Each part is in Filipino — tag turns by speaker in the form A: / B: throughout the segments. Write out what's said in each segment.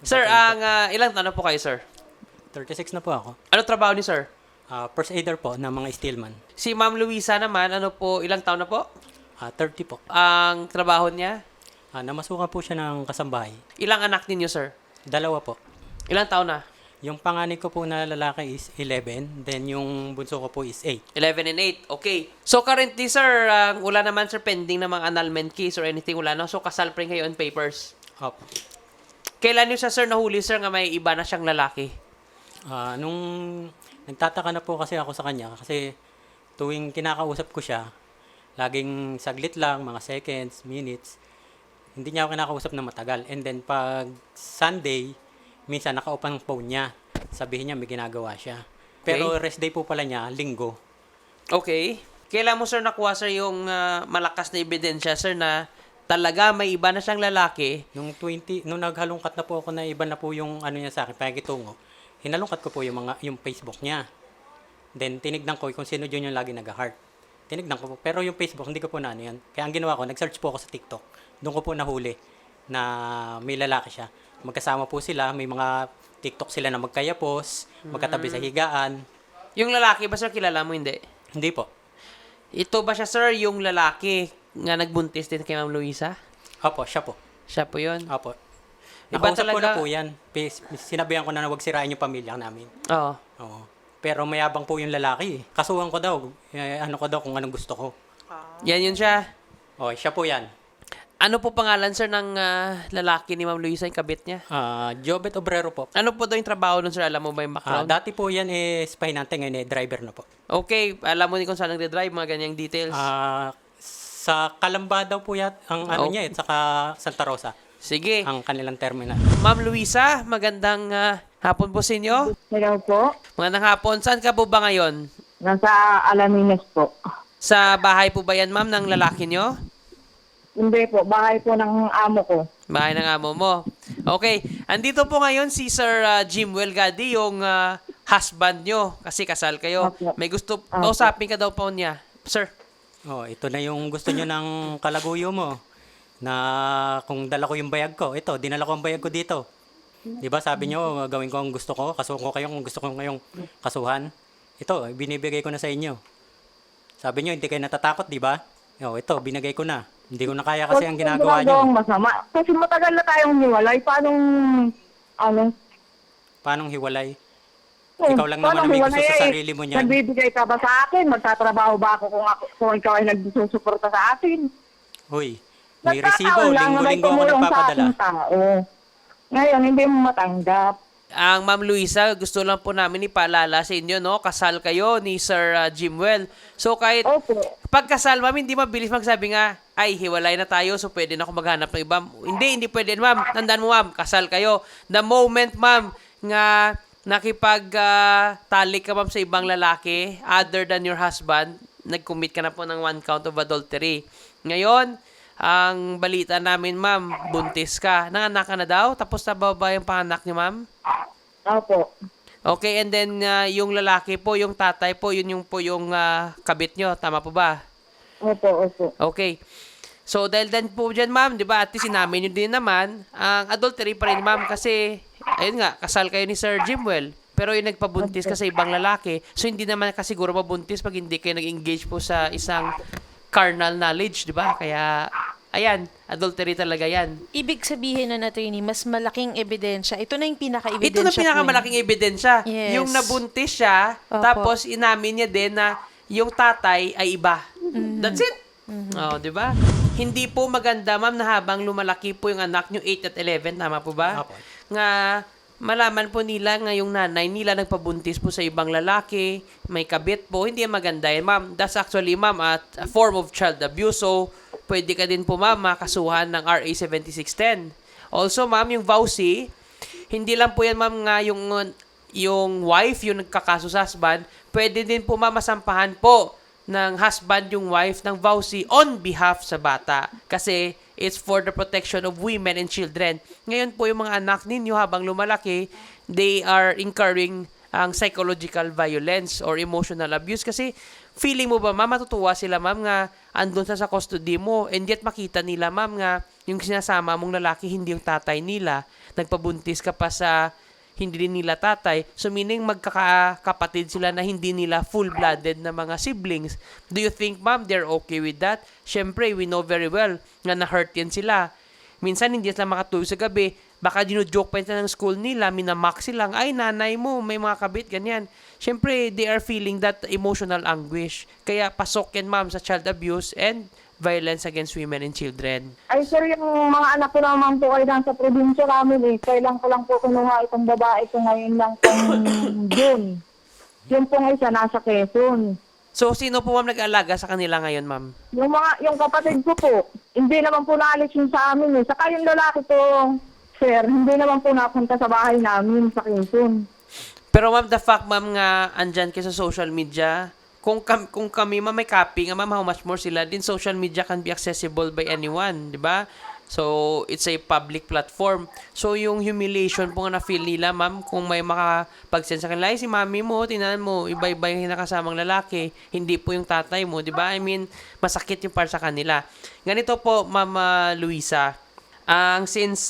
A: Sir, ilang taon na po kayo, sir?
B: 36 na po ako.
A: Ano trabaho ni sir?
B: First aider po ng mga steelman.
A: Si Ma'am Luisa naman, ano po, ilang taon na po?
B: 30 po.
A: Ang trabaho niya?
B: Namasukan po siya ng kasambahay.
A: Ilang anak ninyo, sir?
B: 2 po.
A: Ilang taon na?
B: Yung panganay ko po na lalaki is 11, then yung bunso ko po is 8.
A: 11 and 8. Okay. So, currently, sir, wala naman, sir, pending na mga annulment case or anything, wala na. So, kasal pa rin kayo on papers.
B: Opo.
A: Kailan nyo siya, sir, nahuli, sir, nga may iba na siyang lalaki?
B: Nung nagtataka na po kasi ako sa kanya, kasi tuwing kinakausap ko siya, laging saglit lang, mga seconds, minutes, hindi niya ako kinakausap na matagal. And then pag Sunday, minsan naka-open phone niya. Sabihin niya may ginagawa siya. Pero rest day po pala niya, linggo.
A: Okay. Kailan mo, sir, nakuha, sir, yung malakas na ebidensya, sir, na talaga may iba na siyang lalaki?
B: Nung naghalungkat na po ako na iba na po yung ano niya sa akin, pagitungo, hinalungkat ko po yung Facebook niya. Then tinignan ko kung sino yun yung lagi nag-heart. Tinignan ko po. Pero yung Facebook, hindi ko po na ano yan. Kaya ang ginawa ko, nag-search po ako sa TikTok. Doon ko po nahuli na may lalaki siya. Magkasama po sila, may mga TikTok sila na magkayapos, magkatabi sa higaan.
A: Yung lalaki ba, sir, kilala mo? Hindi.
B: Hindi po.
A: Ito ba siya, sir, yung lalaki nga nagbuntis din kay Ma'am Luisa?
B: Opo, siya po.
A: Siya po yun?
B: Opo.
A: Iba
B: Nakausap ko
A: talaga.
B: na po yan. Sinabihan ko na huwag sirain yung pamilya namin.
A: Oo.
B: Oo. Pero mayabang po yung lalaki. Kasuhan ko daw. Ano ko daw kung anong gusto ko.
A: Yan yun siya.
B: Siya po yan.
A: Ano po pangalan, sir, ng lalaki ni Ma'am Luisa, yung kabit niya?
B: Jobet Obrero po.
A: Ano po daw yung trabaho nun, sir? Alam mo ba yung background?
B: Dati po yan pahinante, ngayon driver na po.
A: Okay. Alam mo din kung saan nagde-drive, mga ganyang details.
B: Sa Calamba daw po yan, ang ano niya, at saka Santa Rosa,
A: Sige.
B: ang kanilang terminal.
A: Ma'am Luisa, magandang hapon po sa inyo.
C: Hello po.
A: Magandang hapon. Saan ka po ba ngayon?
C: Nasa Alamines po.
A: Sa bahay po ba yan, ma'am, ng lalaki nyo?
C: Hindi po, bahay po ng amo ko.
A: Bahay ng amo mo. Okay. Andito po ngayon si Sir Jim Welgadi, yung husband nyo. Kasi kasal kayo.
C: Opo.
A: May gusto, kausapin ka daw po niya. Sir.
B: Ito na yung gusto nyo ng kalaguyo mo. Na kung dala ko yung bayag ko, ito, dinala ko ang bayag ko dito. Di ba sabi nyo, gawin ko ang gusto ko, kasuhan ko kayo kung gusto ko ngayong kasuhan. Ito, binibigay ko na sa inyo. Sabi nyo, hindi kayo natatakot, di ba? Ito, binigay ko na. Hindi ko na kaya kasi ang ginagawa nyo.
C: Masama. Kasi matagal na tayong hiwalay.
B: Paanong hiwalay? Ikaw lang naman
C: paano
B: ang may gusto
C: hiwalay?
B: sa sarili mo niyan.
C: Nagbibigay ka ba sa akin? Magtatrabaho ba ako kung ikaw ay nagsusuporta sa akin?
B: Hoy, may resibo,
C: Nagkataon lang na may
B: linggo-linggo ako
C: tumulong sa
B: nagpapadala.
C: aking tao. Ngayon, hindi mo matanggap.
A: Ang Ma'am Luisa, gusto lang po namin ipaalala sa inyo, no? Kasal kayo ni Sir Jimwell. So, kahit
C: Opo.
A: pagkasal, ma'am, hindi mabilis magsabi nga, ay, hiwalay na tayo, so pwede na ako maghanap ng iba. Hindi pwede, ma'am. Tandaan mo, ma'am, kasal kayo. The moment, ma'am, nga nakipag-talik ka, ma'am, sa ibang lalaki, other than your husband, nag-commit ka na po ng 1 count of adultery. Ngayon, ang balita namin, ma'am, buntis ka. Nanganak ka na daw? Tapos na ba yung panganak niyo, ma'am?
C: Opo.
A: Okay, and then yung lalaki po, yung tatay po, yun yung po yung kabit nyo. Tama po ba?
C: Opo.
A: Okay. So, dahil din po dyan, ma'am, di ba, at least inamin nyo din naman, ang adultery pa rin, ma'am, kasi, ayun nga, kasal kayo ni Sir Jimwell, pero yung nagpabuntis ka sa ibang lalaki, so hindi naman kasiguro mabuntis pag hindi kayo nag-engage po sa isang carnal knowledge, di ba? Kaya, ayan, adultery talaga yan.
D: Ibig sabihin na attorney, mas malaking ebidensya. Ito na yung pinaka-ebidensya.
A: Ito na pinakamalaking ebidensya.
D: Yes.
A: Yung nabuntis siya,
D: Opo.
A: tapos inamin niya din na yung tatay ay iba. That's it. Oh, di ba? Hindi po maganda, ma'am, na habang lumalaki po yung anak nyo, 8 at 11, tama po ba?
B: Opo.
A: Nga malaman po nila nga yung nanay nila nagpabuntis po sa ibang lalaki, may kabit po, hindi yan maganda yan, ma'am. That's actually, ma'am, a form of child abuse. So, pwede ka din po, ma'am, makasuhan ng RA 7610. Also, ma'am, yung vowsy, hindi lang po yan, ma'am, nga yung wife, yung nagkakaso sa husband, pwede din po, ma'am, masampahan po ng husband yung wife ng vowsy on behalf sa bata. Kasi it's for the protection of women and children. Ngayon po, yung mga anak ninyo habang lumalaki, they are incurring ang psychological violence or emotional abuse. Kasi feeling mo ba, ma'am, matutuwa sila, ma'am, nga andun sa custody mo, and yet makita nila, ma'am, nga yung sinasama mong lalaki hindi yung tatay nila, nagpabuntis ka pa sa hindi din nila tatay. So meaning magkakapatid sila na hindi nila full-blooded na mga siblings. Do you think, ma'am, they're okay with that? Syempre, we know very well nga na-hurt yan sila. Minsan hindi sila makatulog sa gabi. Baka dino-joke pa sila ng school nila, minamak silang, ay nanay mo, may mga kabit, ganyan. Syempre, they are feeling that emotional anguish. Kaya pasok yan, ma'am, sa child abuse and violence against women and children.
C: Ay, sir, yung mga anak ko naman po ay nasa probinsya namin eh. Kailan ko lang po kinuha itong babae ko ngayon lang pong June. Yung pong isa nasa Quezon.
A: So, sino po, ma'am, nag-alaga sa kanila ngayon, ma'am?
C: Yung kapatid ko po, hindi naman po naalis yun sa amin eh. Saka yung lalaki ko, sir, hindi naman po napunta sa bahay namin sa Quezon.
A: Pero, ma'am, the fact, ma'am, nga andyan kayo sa social media, kung kami, ma'am, may copy nga, ma'am, how much more sila din, social media can be accessible by anyone, di ba? So, it's a public platform. So, yung humiliation po nga na-feel nila, ma'am, kung may makapag-send sa kanila, ay, si mami mo, tinan mo, iba-iba yung nakasamang lalaki, hindi po yung tatay mo, di ba? I mean, masakit yung para sa kanila. Ganito po, Ma'am Luisa, since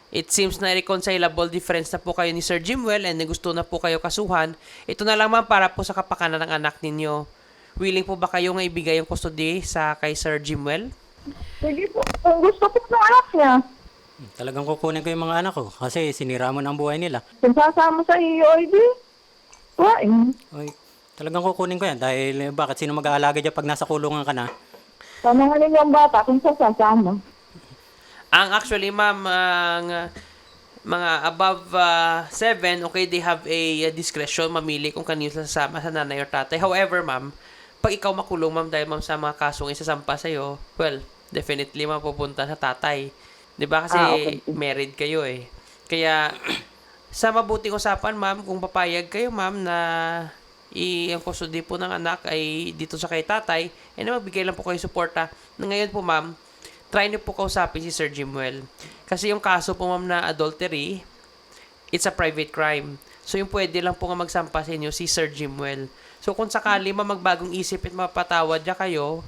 A: it seems na reconcilable difference na po kayo ni Sir Jimwell and gusto na po kayo kasuhan, ito na lang, ma'am, para po sa kapakanan ng anak ninyo. Willing po ba kayo nga ibigay yung custody sa kay Sir Jimwell?
C: Sige po, kung gusto po ng anak niya,
B: Talagang kukunin ko yung mga anak ko kasi sinira mo na ang buhay nila.
C: kung sasama sa iyo, ay di, wain.
B: Oy, talagang kukunin ko yan dahil bakit sino mag-aalaga dyan pag nasa kulungan ka na?
C: Tama nga ninyo ang bata kung sasama.
A: Ang actually, ma'am, ang mga above 7, okay, they have a discretion mamili kung kanino sasama sa nanay or tatay. However, ma'am, pag ikaw makulong, ma'am, dahil, ma'am, sa mga kasong isasampa sa'yo, well, definitely, ma'am, pupunta sa tatay. 'Di ba? Kasi
C: Okay.
A: married kayo eh. Kaya, sa mabuting usapan, ma'am, kung papayag kayo, ma'am, na ang custody po ng anak ay dito sa kay tatay, na magbigay lang po kayo suporta. Na ngayon po, ma'am, try niyo po kausapin si Sir Jimwell. Kasi yung kaso po, ma'am, na adultery, it's a private crime. So, yung pwede lang po nga magsampa sa inyo si Sir Jimwell. So, kung sakali, ma'am, magbagong isip at mapatawad niya kayo,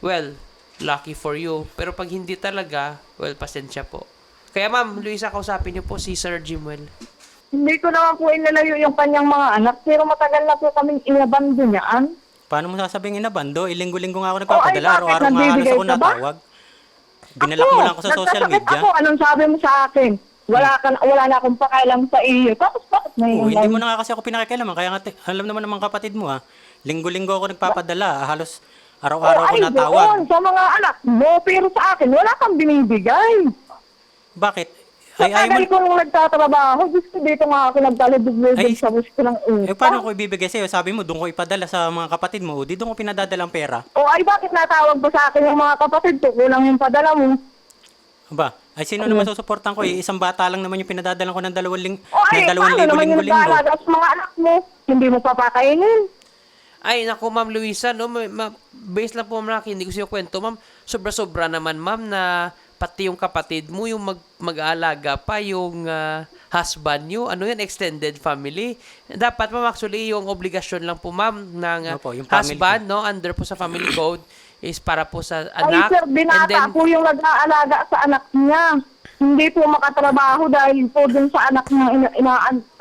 A: well, lucky for you. Pero pag hindi talaga, well, pasensya po. Kaya, ma'am, Luisa, kausapin niyo po si Sir Jimwell.
C: Hindi ko naman po inalayo yung kanyang mga anak, pero matagal na po kaming inabando niyaan.
B: Paano mo sasabing inabando? Linggo-linggo nga ako
C: Oh, ay,
B: nagpapadala.
C: bakit?
B: Araw-araw nga halos
C: Nagbibigay
B: ako
C: ka ba?
B: natawag. Binalak mo lang ako sa social
C: nagkasakit
B: media.
C: Ako, anong sabi mo sa akin? Wala na akong pakialam sa iyo. Tapos bakit na
B: Oo,
C: yun?
B: hindi mo na nga kasi ako pinakikialaman. Kaya nga, alam naman ng mga kapatid mo ha. Linggo-linggo ako nagpapadala. Halos araw-araw ako
C: ay,
B: natawag.
C: doon, sa mga anak mo, pero sa akin, wala kang binibigay.
B: Bakit?
C: Sa
B: Ay,
C: tagal ko nung nagtatrabaho, gusto dito nga ako nagtalibig-libig
B: Ay,
C: sa gusto ng
B: paano ko ibibigay sa'yo? Sabi mo, doon ko ipadala sa mga kapatid mo. Di doon ko pinadadala ang pera.
C: O ay, bakit natawag ba sa akin yung mga kapatid ko? Kulang yung padala mo.
B: Aba, ay sino naman susuportan ko? Isang bata lang naman yung pinadadalan ko ng
C: O ay, paano naman yung
B: linggo-linggo.
C: nag-aalaga sa mga anak mo? Hindi mo papakainin.
A: Ay, naku, Ma'am Luisa, no, based lang po, ma'am, hindi ko siya kwento, ma'am, sobra-sobra naman, ma'am, na pati yung kapatid mo, yung mag-aalaga pa, yung husband nyo, ano yan, extended family. Dapat, ma'am, actually, yung obligasyon lang po, ma'am, ng
B: Opo, yung family
A: husband, no, under po sa family code, is para po sa
C: Ay,
A: anak.
C: sir, binata po yung nag-aalaga sa anak niya. Hindi po makatrabaho dahil po dun sa anak niya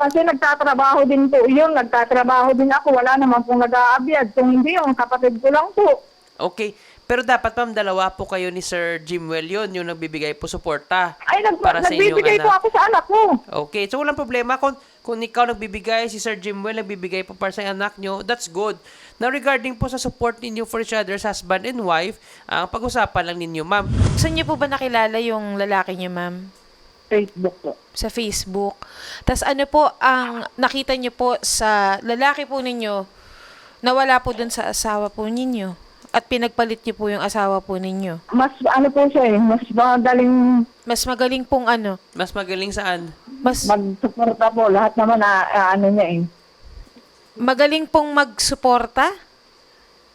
C: kasi nagtatrabaho din po yun, nagtatrabaho din ako, wala naman pong nag-aabiyad. Kung hindi, yung kapatid ko lang po.
A: Okay. Pero dapat, ma'am, dalawa po kayo ni Sir Jimwell yun, yung nagbibigay po suporta
C: Ay,
A: para sa inyong
C: nagbibigay po
A: anak.
C: ako sa anak ko.
A: Okay, so walang problema kung ikaw nagbibigay, si Sir Jimwell nagbibigay po para sa anak nyo, that's good. Now, regarding po sa support ninyo for each other's husband and wife, ang pag-usapan lang ninyo, ma'am.
D: Saan niyo po ba nakilala yung lalaki niyo, ma'am?
C: Facebook po.
D: Sa Facebook. Tapos ano po ang nakita niyo po sa lalaki po ninyo na wala po dun sa asawa po ninyo? At pinagpalit niyo po yung asawa po ninyo?
C: Mas ano po siya eh, mas magaling
D: Mas magaling pong ano?
A: Mas magaling saan?
D: Mas
C: mag-suporta po. Lahat naman ano niya eh.
D: magaling pong magsuporta?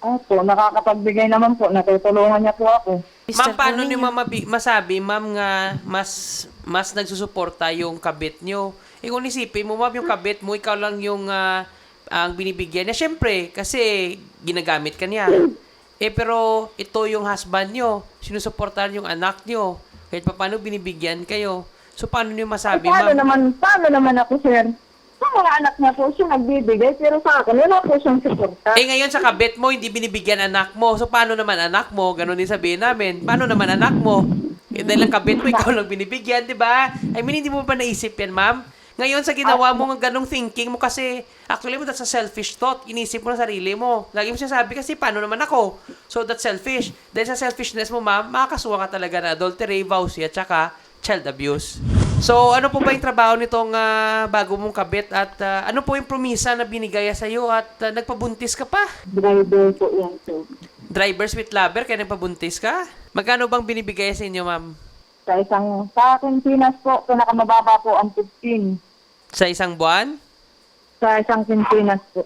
C: Opo, nakakapagbigay naman po. Natutulungan niya po ako.
A: Ma'am, paano niyo masabi, ma'am, nga mas mas nagsusuporta yung kabit nyo. Kung isipin mo, ma'am, yung kabit mo, ikaw lang yung ang binibigyan niya. Siyempre, kasi ginagamit ka niya. Pero ito yung husband nyo. Sinusuportahan yung anak nyo. Kahit paano binibigyan kayo. So, paano nyo masabi,
C: Paano
A: ma'am?
C: naman ako, sir? Sa mga anak niya po siya nagbibigay, pero sa akin, wala po siyang suporta.
A: Ngayon sa kabit mo, hindi binibigyan anak mo. So, paano naman anak mo? Ganon din sabihin namin. Paano naman anak mo? Dahil ang kabit mo, ikaw lang binibigyan, di ba? I mean, hindi mo ba naisip yan, ma'am? Ngayon, sa ginawa mo ng ganong thinking mo kasi, actually mo, that's a selfish thought. Inisip mo na sarili mo. Lagi mo sinasabi kasi, paano naman ako? So, that's selfish. Dahil sa selfishness mo, ma'am, makakasuha ka talaga na adultery, vowsy, at saka child abuse. So, ano po ba yung trabaho nitong bago mong kabit at ano po yung promisa na binigay sa iyo at nagpabuntis ka pa?
C: Driver po yan, sir.
A: Drivers with lover, kaya nagpabuntis ka? Magkano bang binibigay sa inyo, ma'am?
C: Sa akin, Pinas po, pinakamababa po ang 15.
A: Sa isang buwan?
C: Sa isang Pilipinas po.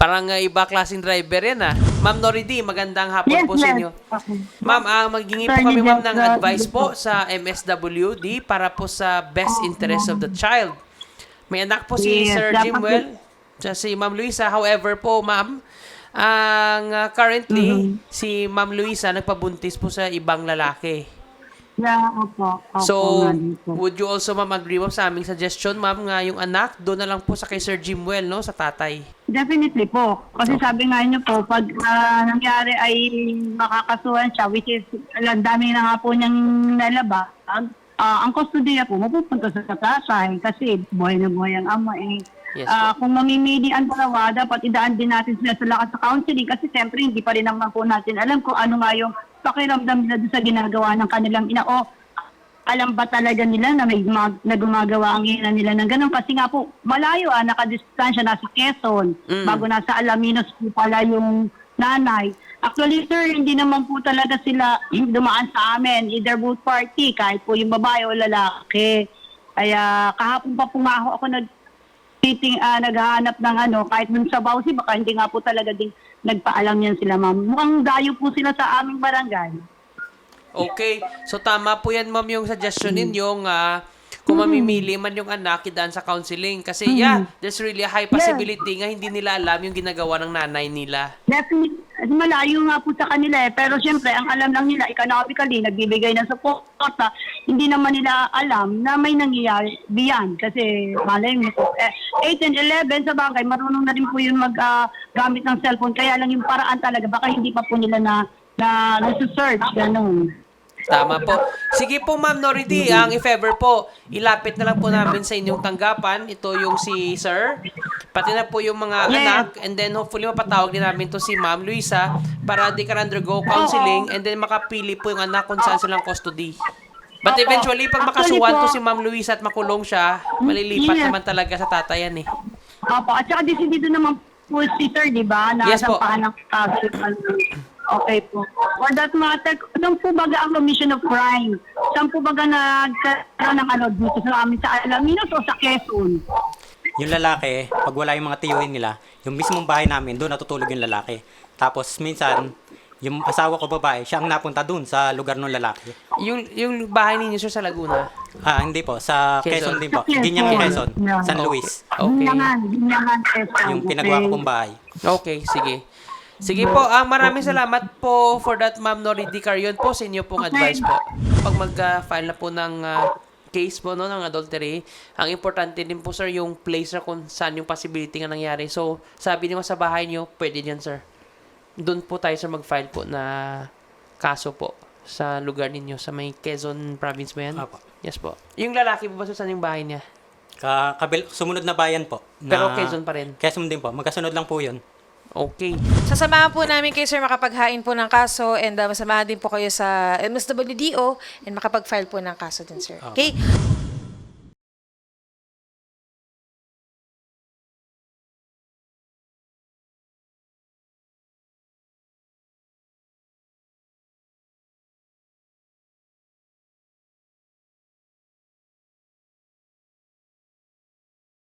A: Parang iba klaseng driver yan, Ma'am Noridi, magandang hapon po sa inyo.
C: Okay.
A: Ma'am, maghingi po kami, ma'am, ng advice po sa MSWD para po sa best interest of the child. May anak po si
C: Yes,
A: Sir
C: dapat
A: Jimwell, si Ma'am Luisa. However po, ma'am, currently, si Ma'am Luisa nagpabuntis po sa ibang lalaki.
C: Yeah, opo.
A: So, would you also, ma'am, agree, ma'am, sa aming suggestion, ma'am, nga yung anak, doon na lang po sa kay Sir Jimwell, no, sa tatay?
E: Definitely po. Kasi sabi nga niyo po, pag nangyari ay makakasuhan siya, which is, ang dami na nga po niyang nalaba, ang kustodiya po, mapupunta sa tatay kasi buhay na buhay ang ama eh.
A: Yes, po.
E: Kung mamimili ang dalawa, dapat idaan din natin sila sa lakas sa counseling kasi siyempre hindi pa rin naman po natin alam kung ano nga yung pakiramdam nila doon sa ginagawa ng kanilang ina o alam ba talaga nila na may na gumagawa ang ina nila ng ganun kasi nga po malayo nakadistansya nasa Quezon bago nasa Alaminos po pala yung nanay. Actually sir, hindi naman po talaga sila dumaan sa amin, either both party, kahit po yung babae o lalaki. Kaya kahapon pa pumaho ako naghahanap ng kahit dun sa Bausi, baka hindi nga po talaga din nagpaalam yan sila, ma'am. Mukhang dayo po sila sa aming barangay.
A: Okay. So, tama po yan, ma'am, yung suggestion ninyo nga kung mamimili man yung anak, idaan sa counseling. Kasi, there's really a high possibility nga hindi nila alam yung ginagawa ng nanay nila.
E: Definitely, malayo nga po sa kanila eh. Pero siyempre, ang alam lang nila, economically, nagbibigay ng support. Hindi naman nila alam na may nangyayari biyan. Kasi, malay mo po. 8 and 11 sa bagay, marunong na rin po yun gamit ng cellphone. Kaya lang yung paraan talaga, baka hindi pa po nila na nasa-search, gano'n.
A: Tama po. Sige po, Ma'am Noridi, if ever po, ilapit na lang po namin sa inyong tanggapan. Ito yung si Sir, pati na po yung mga anak, and then hopefully mapatawag din namin to si Ma'am Luisa para they can undergo counseling and then makapili po yung anak kung saan silang custody. But eventually, pag makasuhan to si Ma'am Luisa at makulong siya, malilipat naman talaga sa tatayan eh.
E: Opo, at saka decidido naman po si Sir, di ba? Na
A: Yes po.
E: ng okay po. For that matter, saan po baga ang commission of crime? Saan po baga nagkaroon ng dito sa amin sa Alaminos o sa Quezon?
B: Yung lalaki, pag wala yung mga tiyuhin nila, yung mismong bahay namin, doon natutulog yung lalaki. Tapos minsan, yung asawa ko babae, siya ang napunta doon sa lugar ng lalaki.
A: Yung bahay ninyo, Sir, sa Laguna?
B: Hindi po, sa
A: Quezon.
B: Quezon din po.
E: Sa Quezon.
B: Ginyang Quezon,
E: Yeah.
B: San Luis.
A: Okay.
E: Binyangan, Quezon.
B: Yung pinagawa ko pong bahay.
A: Okay, sige. Sige po, maraming salamat po for that, Ma'am Noridi Carion po sa inyo pong advice po. Pag mag-file na po ng case po no, ng adultery, ang importante din po, sir, yung place na kung saan yung possibility nga nangyari. So, sabi niyo sa bahay niyo, pwede dyan, sir. Doon po tayo, sir, mag-file po na kaso po sa lugar ninyo, sa may Quezon province ba yan?
B: Apo.
A: Yes po. Yung lalaki po ba, sir, saan yung bahay niya?
B: Sumunod na bayan po.
A: Pero Quezon pa rin?
B: Quezon din po. Magkasunod lang po yun.
A: Okay.
D: Sasamahan po namin kayo, sir, makapaghain po ng kaso and masamahan din po kayo sa MSWDO and makapag-file po ng kaso din, sir. Okay?